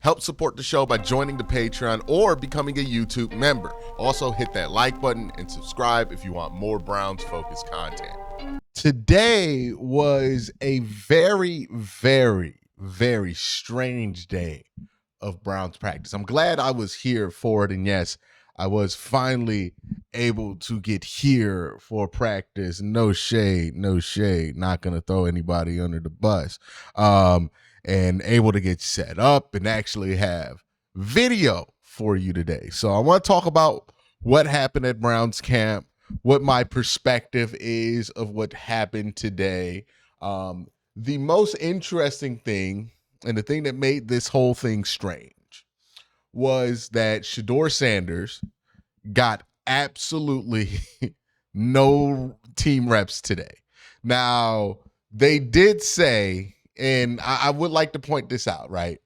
Help support the show by joining the Patreon or becoming a YouTube member. Also, hit that like button and subscribe if you want more Browns-focused content. Today was a very, very, very strange day of Browns practice. I'm glad I was here for it, and yes, I was finally able to get here for practice. No shade, not going to throw anybody under the bus. And able to get set up and actually have video for you today. So I want to talk about what happened at Browns camp, what my perspective is of what happened today. The most interesting thing, and the thing that made this whole thing strange, was that Shedeur Sanders got absolutely no team reps today. Now, they did say, and I would like to point this out, right?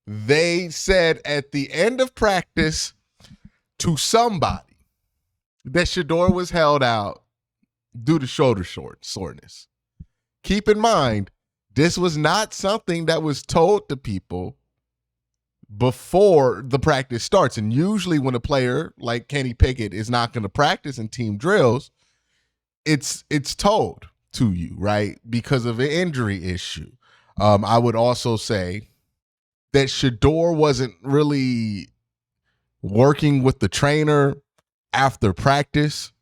They said at the end of practice to somebody that Shedeur was held out due to shoulder soreness. Keep in mind, this was not something that was told to people before the practice starts. And usually when a player like Kenny Pickett is not going to practice in team drills, it's told to you, right? Because of an injury issue. I would also say that Shedeur wasn't really working with the trainer after practice.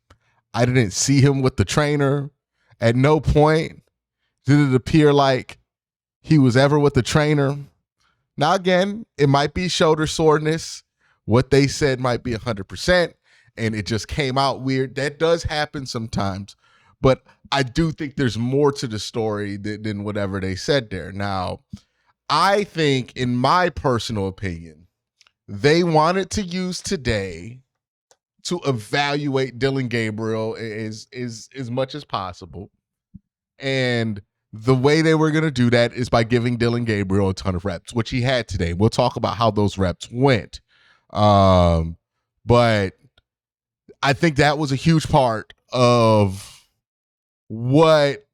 I didn't see him with the trainer. At no point did it appear like he was ever with the trainer. Now, again, it might be shoulder soreness. What they said might be 100%, and it just came out weird. That does happen sometimes. But I do think there's more to the story than whatever they said there. Now, I think, in my personal opinion, they wanted to use today to evaluate Dillon Gabriel as much as possible. And the way they were going to do that is by giving Dillon Gabriel a ton of reps, which he had today. We'll talk about how those reps went. But I think that was a huge part of what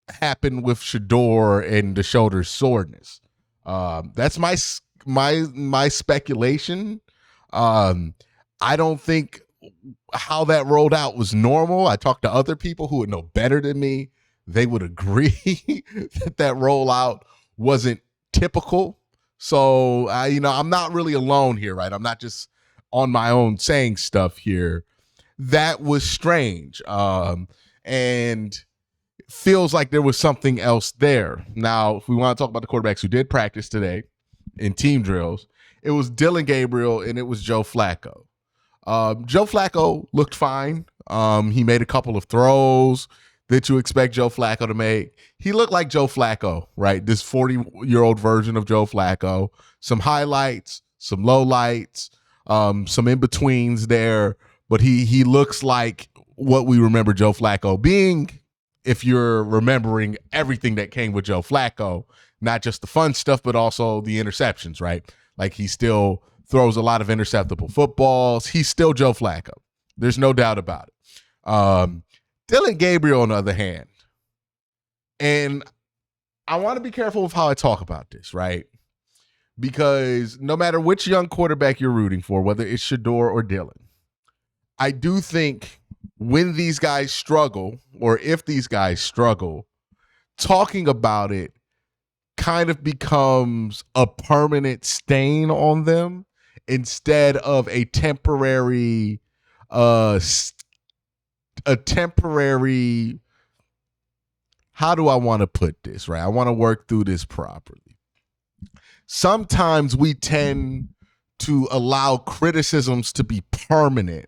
happened with Shedeur and the shoulder soreness. That's my speculation. I don't think how that rolled out was normal. I talked to other people who would know better than me. They would agree that rollout wasn't typical. So, I'm not really alone here, right? I'm not just on my own saying stuff here. That was strange. And feels like there was something else there. Now, if we want to talk about the quarterbacks who did practice today in team drills, it was Dillon Gabriel and it was Joe Flacco. Joe Flacco looked fine. He made a couple of throws that you expect Joe Flacco to make. He looked like Joe Flacco, right? This 40-year-old version of Joe Flacco. Some highlights, some lowlights, some in-betweens there. But he looks like what we remember Joe Flacco being, if you're remembering everything that came with Joe Flacco, not just the fun stuff, but also the interceptions, right? Like, he still throws a lot of interceptable footballs. He's still Joe Flacco. There's no doubt about it. Dillon Gabriel, on the other hand, and I want to be careful with how I talk about this, right? Because no matter which young quarterback you're rooting for, whether it's Shedeur or Dillon, I do think when these guys struggle, or if these guys struggle, talking about it kind of becomes a permanent stain on them instead of a temporary, how do I want to put this, right? I want to work through this properly. Sometimes we tend to allow criticisms to be permanent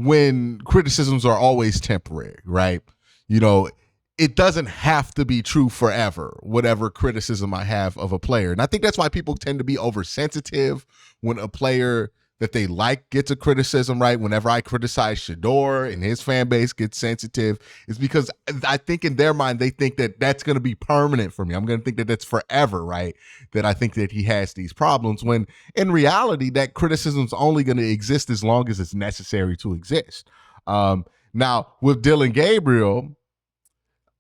when criticisms are always temporary, right? It doesn't have to be true forever, whatever criticism I have of a player. And I think that's why people tend to be oversensitive when a player that they like gets a criticism, right? Whenever I criticize Shedeur and his fan base gets sensitive, it's because I think in their mind, they think that that's going to be permanent for me. I'm going to think that that's forever, right? That I think that he has these problems, when in reality, that criticism is only going to exist as long as it's necessary to exist. Now, with Dillon Gabriel,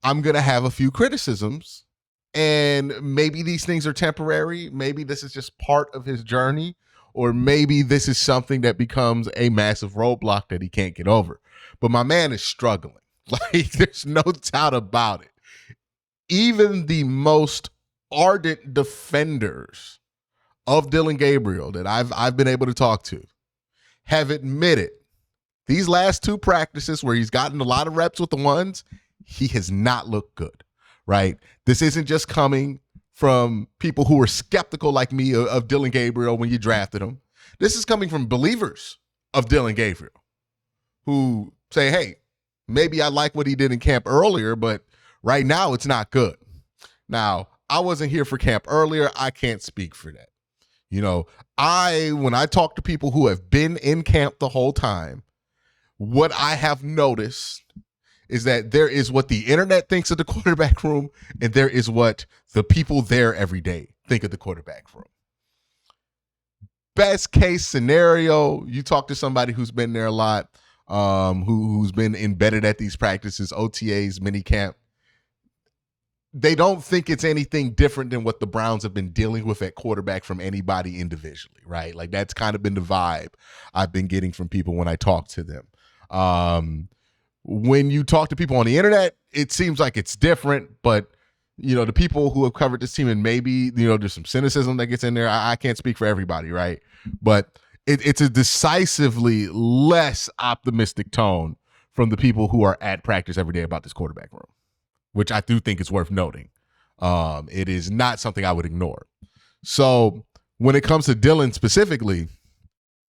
I'm going to have a few criticisms And maybe these things are temporary. Maybe this is just part of his journey, or maybe this is something that becomes a massive roadblock that he can't get over. But my man is struggling. Like, there's no doubt about it. Even the most ardent defenders of Dylan Gabriel that I've been able to talk to have admitted these last two practices where he's gotten a lot of reps with the ones, he has not looked good, right? This isn't just coming from people who were skeptical like me of Dylan Gabriel when you drafted him. This is coming from believers of Dylan Gabriel who say, hey, maybe I like what he did in camp earlier, but right now it's not good. Now, I wasn't here for camp earlier. I can't speak for that. You know, when I talk to people who have been in camp the whole time, what I have noticed is that there is what the internet thinks of the quarterback room, and there is what the people there every day think of the quarterback room. Best case scenario, you talk to somebody who's been there a lot, who's been embedded at these practices, OTAs, minicamp. They don't think it's anything different than what the Browns have been dealing with at quarterback from anybody individually, right? Like, that's kind of been the vibe I've been getting from people when I talk to them. When you talk to people on the internet, it seems like it's different, but you know, the people who have covered this team, and maybe, you know, there's some cynicism that gets in there. I can't speak for everybody, right? But it's a decisively less optimistic tone from the people who are at practice every day about this quarterback room, which I do think is worth noting. It is not something I would ignore. So when it comes to Dylan specifically,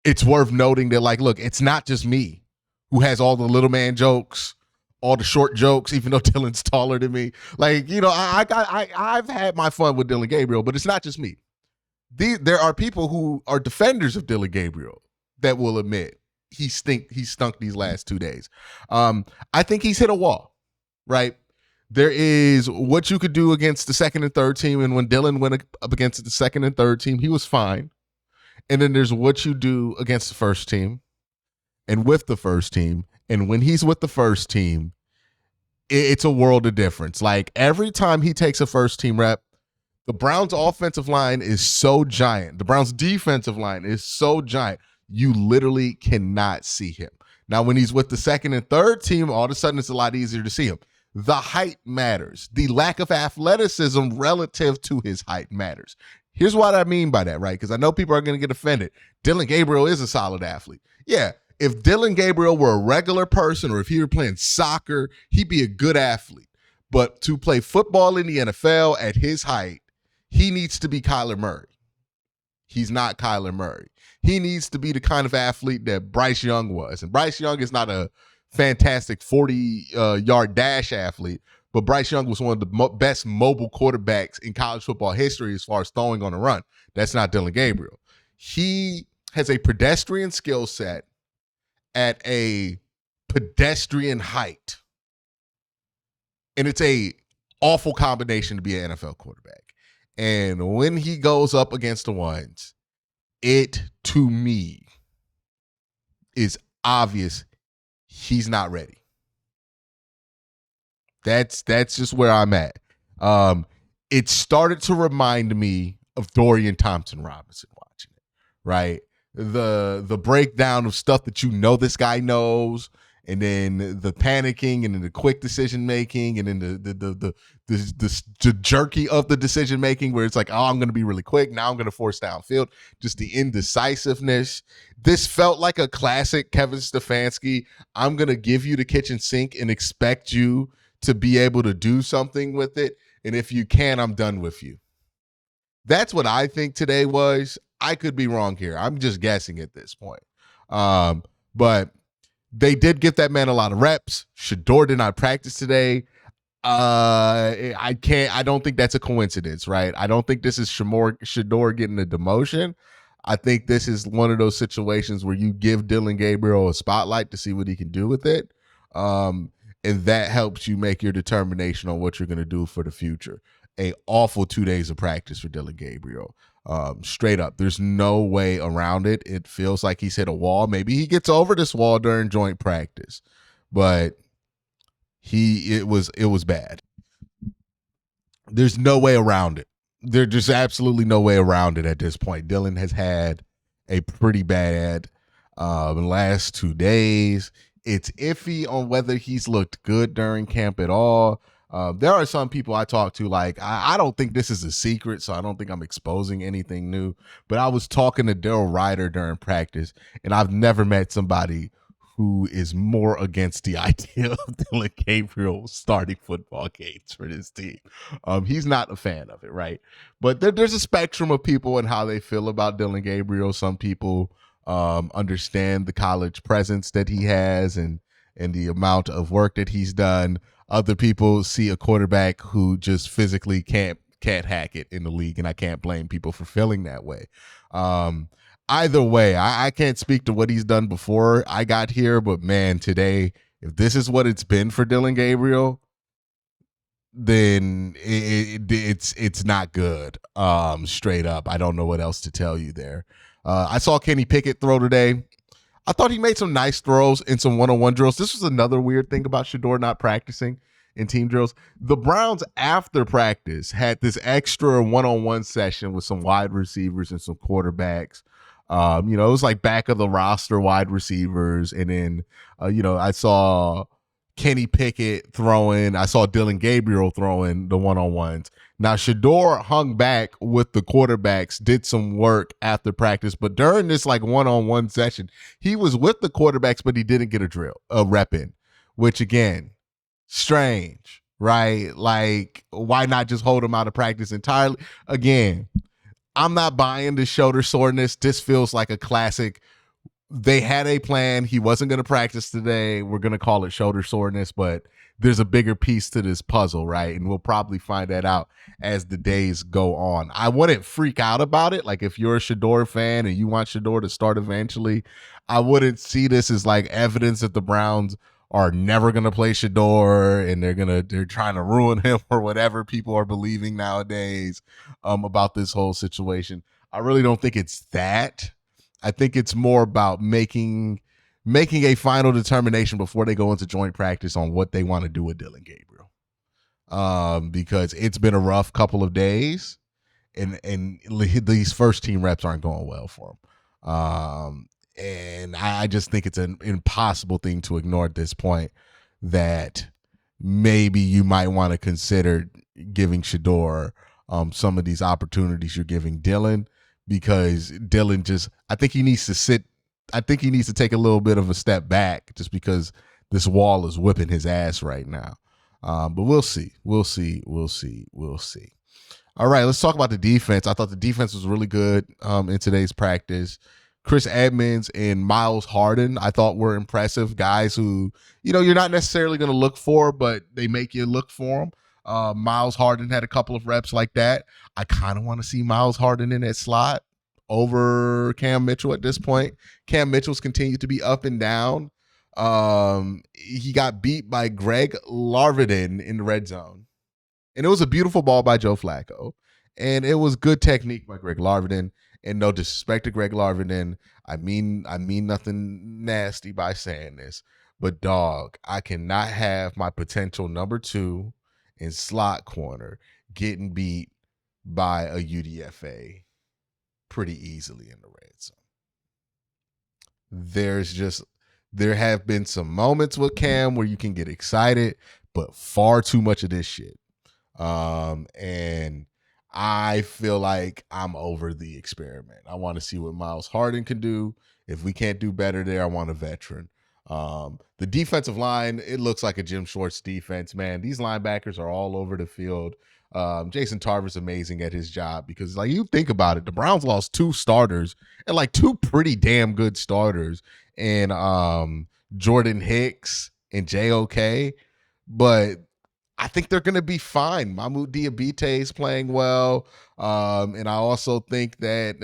it's worth noting that, like, look, it's not just me who has all the little man jokes, all the short jokes, even though Dylan's taller than me. Like, you know, I've had my fun with Dylan Gabriel, but it's not just me. There are people who are defenders of Dylan Gabriel that will admit he stunk these last 2 days. I think he's hit a wall, right? There is what you could do against the second and third team, and when Dylan went up against the second and third team, he was fine. And then there's what you do against the first team and with the first team. And when he's with the first team, it's a world of difference. Like, every time he takes a first team rep, the Browns offensive line is so giant. The Browns defensive line is so giant. You literally cannot see him. Now, when he's with the second and third team, all of a sudden it's a lot easier to see him. The height matters. The lack of athleticism relative to his height matters. Here's what I mean by that, right? Because I know people are going to get offended. Dylan Gabriel is a solid athlete. Yeah, if Dylan Gabriel were a regular person, or if he were playing soccer, he'd be a good athlete. But to play football in the NFL at his height, he needs to be Kyler Murray. He's not Kyler Murray. He needs to be the kind of athlete that Bryce Young was. And Bryce Young is not a fantastic 40-yard dash athlete, but Bryce Young was one of the best mobile quarterbacks in college football history as far as throwing on a run. That's not Dylan Gabriel. He has a pedestrian skill set at a pedestrian height, and it's a awful combination to be an NFL quarterback. And when he goes up against the ones, it, to me, is obvious he's not ready. That's just where I'm at. It started to remind me of Dorian Thompson-Robinson watching it, right? The breakdown of stuff that you know this guy knows, and then the panicking, and then the quick decision making, and then the jerky of the decision making, where it's like, oh, I'm going to be really quick. Now I'm going to force downfield. Just the indecisiveness. This felt like a classic Kevin Stefanski. I'm going to give you the kitchen sink and expect you to be able to do something with it. And if you can, I'm done with you. That's what I think today was. I could be wrong here. I'm just guessing at this point. But they did give that man a lot of reps. Shedeur did not practice today. I don't think that's a coincidence, right? I don't think this is Shedeur getting a demotion. I think this is one of those situations where you give Dylan Gabriel a spotlight to see what he can do with it. And that helps you make your determination on what you're going to do for the future. A awful 2 days of practice for Dylan Gabriel. Straight up, there's no way around it. It feels like he's hit a wall. Maybe he gets over this wall during joint practice, but it was bad. There's no way around it. There's just absolutely no way around it at this point. Dylan has had a pretty bad last 2 days. It's iffy on whether he's looked good during camp at all. There are some people I talk to, like, I don't think this is a secret, so I don't think I'm exposing anything new. But I was talking to Daryl Ryder during practice, and I've never met somebody who is more against the idea of Dylan Gabriel starting football games for this team. He's not a fan of it, right? But there's a spectrum of people and how they feel about Dylan Gabriel. Some people understand the college presence that he has and the amount of work that he's done. Other people see a quarterback who just physically can't hack it in the league, and I can't blame people for feeling that way. Either way, I can't speak to what he's done before I got here, but man, today, if this is what it's been for Dylan Gabriel, then it's not good. Straight up, I don't know what else to tell you there. I saw Kenny Pickett throw today. I thought he made some nice throws in some one-on-one drills. This was another weird thing about Shedeur not practicing in team drills. The Browns, after practice, had this extra one-on-one session with some wide receivers and some quarterbacks. It was like back of the roster wide receivers. And then, I saw Kenny Pickett throwing. I saw Dylan Gabriel throwing the one-on-ones. Now, Shedeur hung back with the quarterbacks, did some work after practice, but during this like one-on-one session, he was with the quarterbacks, but he didn't get a rep in, which again, strange, right? Like, why not just hold him out of practice entirely? Again, I'm not buying the shoulder soreness. This feels like a classic. They had a plan. He wasn't going to practice today. We're going to call it shoulder soreness, but there's a bigger piece to this puzzle, right? And we'll probably find that out as the days go on. I wouldn't freak out about it. Like, if you're a Shedeur fan and you want Shedeur to start eventually, I wouldn't see this as like evidence that the Browns are never going to play Shedeur and they're trying to ruin him or whatever people are believing nowadays about this whole situation. I really don't think it's that. I think it's more about making a final determination before they go into joint practice on what they want to do with Dylan Gabriel. Because it's been a rough couple of days, and these first team reps aren't going well for him. And I just think it's an impossible thing to ignore at this point, that maybe you might want to consider giving Shedeur some of these opportunities you're giving Dylan, because Dylan I think he needs to take a little bit of a step back, just because this wall is whipping his ass right now. But we'll see. All right, let's talk about the defense. I thought the defense was really good in today's practice. Chris Edmonds and Miles Harden, I thought, were impressive guys who, you're not necessarily going to look for, but they make you look for them. Miles Harden had a couple of reps like that. I kind of want to see Miles Harden in that slot over Cam Mitchell at this point. Cam Mitchell's continued to be up and down. He got beat by Greg Larvin in the red zone. And it was a beautiful ball by Joe Flacco. And it was good technique by Greg Larvin. And no disrespect to Greg Larvin, I mean nothing nasty by saying this. But dog, I cannot have my potential number 2 in slot corner getting beat by a UDFA pretty easily in the red zone. There have been some moments with Cam where you can get excited, but far too much of this shit. And I feel like I'm over the experiment. I want to see what Miles Harden can do. If we can't do better there, I want a veteran. The defensive line, it looks like a Jim Schwartz defense, man. These linebackers are all over the field. Jason Tarver's amazing at his job, because, like, you think about it, the Browns lost 2 starters, and like 2 pretty damn good starters, and Jordan Hicks and JOK, but I think they're going to be fine. Mahmoud Diabate is playing well. And I also think that,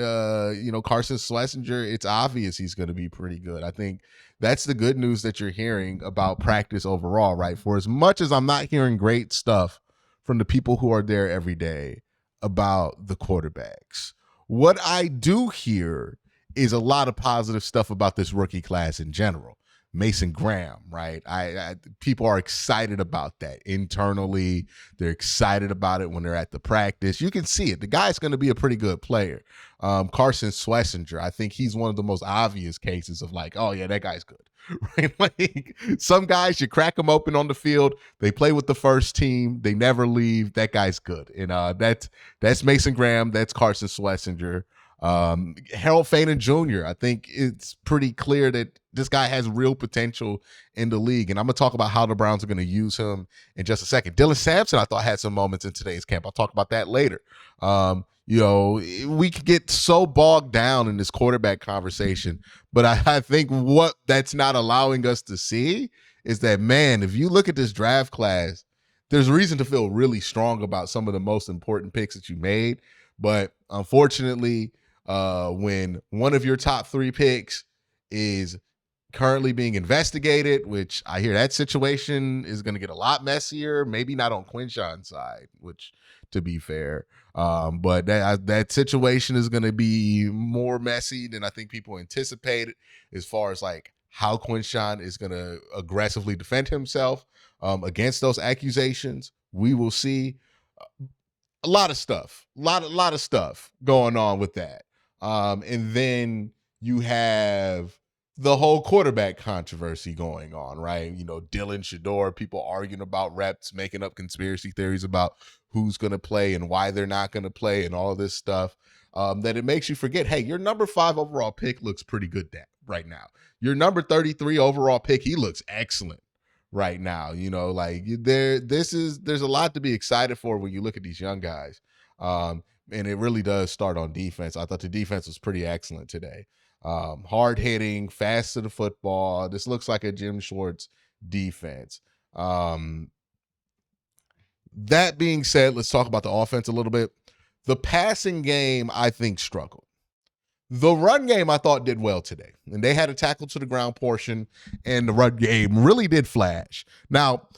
Carson Schlesinger, it's obvious he's going to be pretty good. I think that's the good news that you're hearing about practice overall, right? For as much as I'm not hearing great stuff from the people who are there every day about the quarterbacks, what I do hear is a lot of positive stuff about this rookie class in general. Mason Graham, right? People are excited about that internally. They're excited about it when they're at the practice. You can see it. The guy's going to be a pretty good player. Carson Schlesinger, I think he's one of the most obvious cases of like, oh yeah, that guy's good. Right? Like some guys, you crack them open on the field. They play with the first team. They never leave. That guy's good. And that's Mason Graham. That's Carson Schlesinger. Harold Faden Jr., I think it's pretty clear that this guy has real potential in the league. And I'm going to talk about how the Browns are going to use him in just a second. Dylan Sampson, I thought, had some moments in today's camp. I'll talk about that later. We could get so bogged down in this quarterback conversation, but I think what that's not allowing us to see is that, man, if you look at this draft class, there's reason to feel really strong about some of the most important picks that you made. But unfortunately, when one of your top 3 picks is currently being investigated, which I hear that situation is going to get a lot messier, maybe not on Quinshawn's side, which, to be fair, but that situation is going to be more messy than I think people anticipated as far as like how Quinshon is going to aggressively defend himself against those accusations. We will see a lot of stuff, a lot of stuff going on with that. And then you have the whole quarterback controversy going on, right? Dylan Shador, people arguing about reps, making up conspiracy theories about who's going to play and why they're not going to play and all this stuff, that it makes you forget, hey, your number 5 overall pick looks pretty good right now. Your number 33 overall pick, he looks excellent right now. There's a lot to be excited for when you look at these young guys. And it really does start on defense. I thought the defense was pretty excellent today. Hard hitting, fast to the football. This looks like a Jim Schwartz defense. That being said, let's talk about the offense a little bit. The passing game, I think, struggled. The run game, I thought, did well today. And they had a tackle to the ground portion, and the run game really did flash. Now,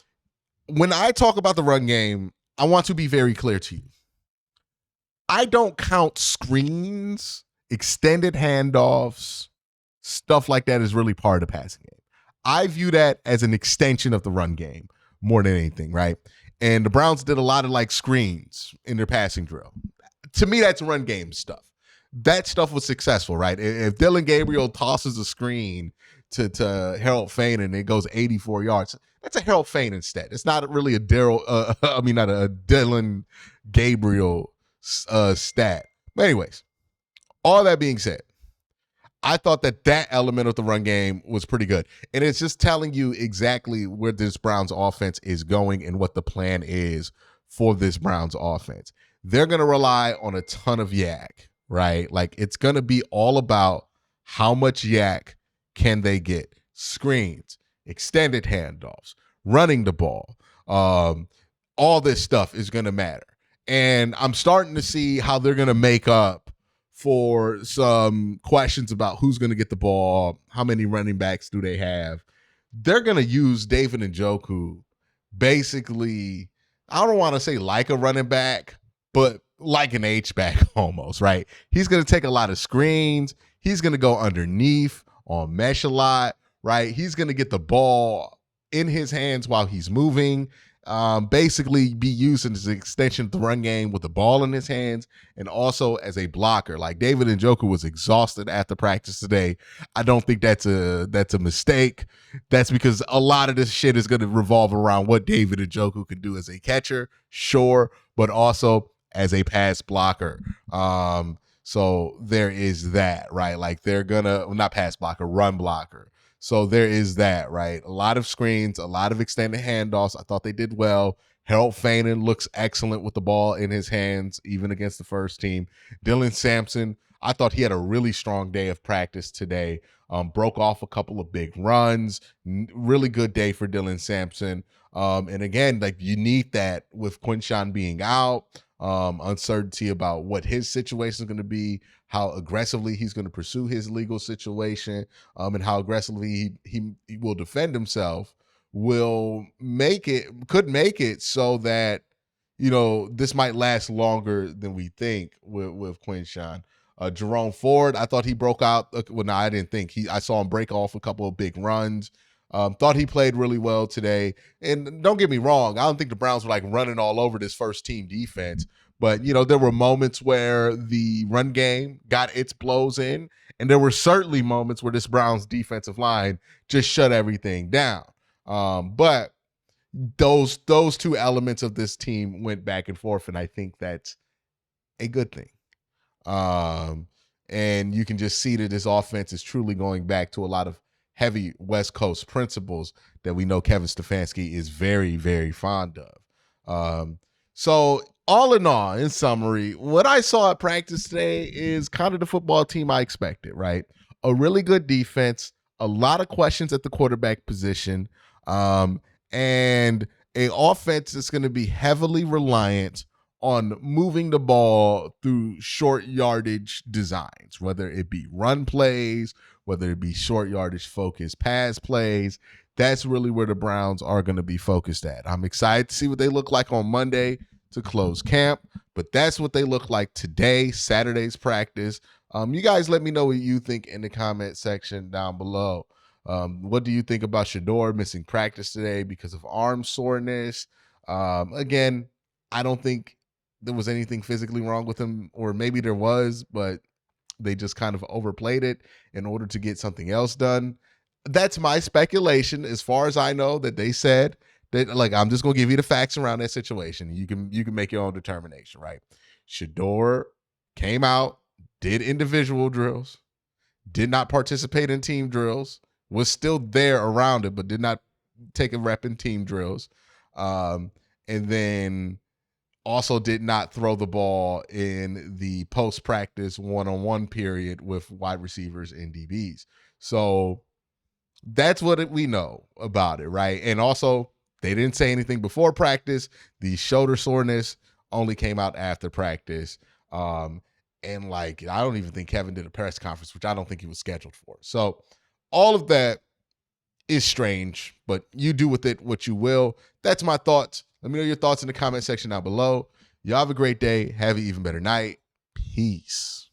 when I talk about the run game, I want to be very clear to you. I don't count screens, extended handoffs, stuff like that is really part of the passing game. I view that as an extension of the run game more than anything, right? And the Browns did a lot of like screens in their passing drill. To me, that's run game stuff. That stuff was successful, right? If Dylan Gabriel tosses a screen to Harold Faden and it goes 84 yards, that's a Harold Faden stat. It's not really a not a Dylan Gabriel stat. But anyways, all that being said, I thought that element of the run game was pretty good. And it's just telling you exactly where this Browns offense is going and what the plan is for this Browns offense. They're going to rely on a ton of yak, right? Like it's going to be all about how much yak can they get. Screens, extended handoffs, running the ball. All this stuff is going to matter. And I'm starting to see how they're going to make up for some questions about who's going to get the ball, how many running backs do they have. They're going to use David Njoku basically, I don't want to say like a running back, but like an H-back almost, right? He's going to take a lot of screens. He's going to go underneath on mesh a lot, right? He's going to get the ball in his hands while he's moving. Basically be used as an extension of the run game with the ball in his hands and also as a blocker. Like David Njoku was exhausted after practice today. I don't think that's a mistake. That's because a lot of this shit is going to revolve around what David Njoku can do as a catcher, sure, but also as a pass blocker. So there is that, right? Like they're not pass blocker, run blocker. So there is that, right? A lot of screens, a lot of extended handoffs. I thought they did well. Harold Faden looks excellent with the ball in his hands, even against the first team. Dylan Sampson, I thought he had a really strong day of practice today. Broke off a couple of big runs. Really good day for Dylan Sampson. And again, like you need that with Quinshon being out. Uncertainty about what his situation is going to be, how aggressively he's going to pursue his legal situation, and how aggressively he will defend himself could make it so that, this might last longer than we think with Quinshon. Jerome Ford, I thought he broke out. Well, no, I didn't think I saw him break off a couple of big runs. Thought he played really well today. And don't get me wrong, I don't think the Browns were like running all over this first team defense. But, there were moments where the run game got its blows in. And there were certainly moments where this Browns defensive line just shut everything down. But those two elements of this team went back and forth. And I think that's a good thing. And you can just see that this offense is truly going back to a lot of heavy West Coast principles that we know Kevin Stefanski is very, very fond of. So all in all, in summary, what I saw at practice today is kind of the football team I expected, right? A really good defense, a lot of questions at the quarterback position, and an offense that's going to be heavily reliant on moving the ball through short yardage designs, whether it be run plays, whether it be short yardage focused pass plays. That's really where the Browns are going to be focused at. I'm excited to see what they look like on Monday to close camp, but that's what they look like today, Saturday's practice. You guys let me know what you think in the comment section down below. What do you think about Shedeur missing practice today because of arm soreness? Again, I don't think there was anything physically wrong with him, or maybe there was, but they just kind of overplayed it in order to get something else done. That's my speculation. As far as I know, that they said that, like, I'm just going to give you the facts around that situation. You can make your own determination, right? Shedeur came out, did individual drills, did not participate in team drills, was still there around it, but did not take a rep in team drills. And then also did not throw the ball in the post-practice one-on-one period with wide receivers and DBs. So that's what we know about it, right? And also, they didn't say anything before practice. The shoulder soreness only came out after practice. And like, I don't even think Kevin did a press conference, which I don't think he was scheduled for. So all of that is strange, but you do with it what you will. That's my thoughts. Let me know your thoughts in the comment section down below. Y'all have a great day. Have an even better night. Peace.